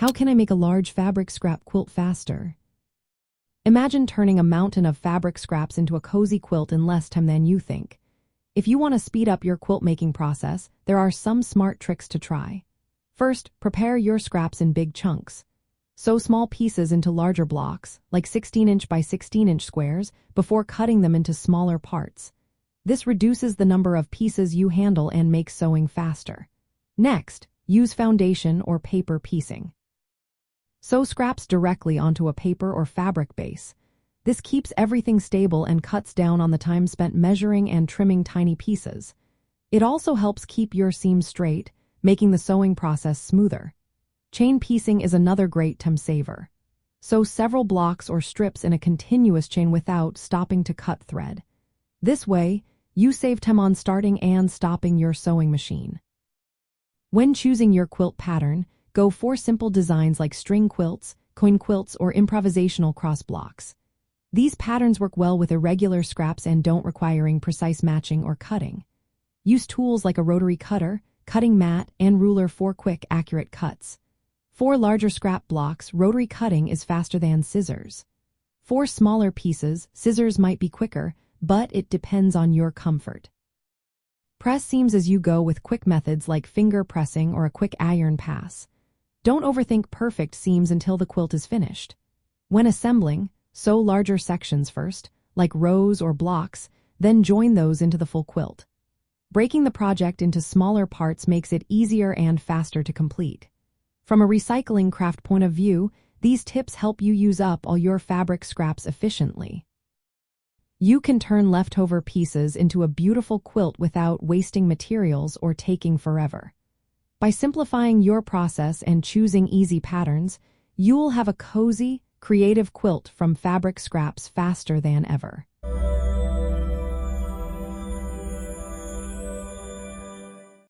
How can I make a large fabric scrap quilt faster? Imagine turning a mountain of fabric scraps into a cozy quilt in less time than you think. If you want to speed up your quilt making process, there are some smart tricks to try. First, prepare your scraps in big chunks. Sew small pieces into larger blocks, like 16-inch by 16-inch squares, before cutting them into smaller parts. This reduces the number of pieces you handle and makes sewing faster. Next, use foundation or paper piecing. Sew scraps directly onto a paper or fabric base. This keeps everything stable and cuts down on the time spent measuring and trimming tiny pieces. It also helps keep your seams straight, making the sewing process smoother. Chain piecing is another great time saver. Sew several blocks or strips in a continuous chain without stopping to cut thread. This way, you save time on starting and stopping your sewing machine. When choosing your quilt pattern, go for simple designs like string quilts, coin quilts, or improvisational cross blocks. These patterns work well with irregular scraps and don't require precise matching or cutting. Use tools like a rotary cutter, cutting mat, and ruler for quick, accurate cuts. For larger scrap blocks, rotary cutting is faster than scissors. For smaller pieces, scissors might be quicker, but it depends on your comfort. Press seams as you go with quick methods like finger pressing or a quick iron pass. Don't overthink perfect seams until the quilt is finished. When assembling, sew larger sections first, like rows or blocks, then join those into the full quilt. Breaking the project into smaller parts makes it easier and faster to complete. From a recycling craft point of view, these tips help you use up all your fabric scraps efficiently. You can turn leftover pieces into a beautiful quilt without wasting materials or taking forever. By simplifying your process and choosing easy patterns, you'll have a cozy, creative quilt from fabric scraps faster than ever.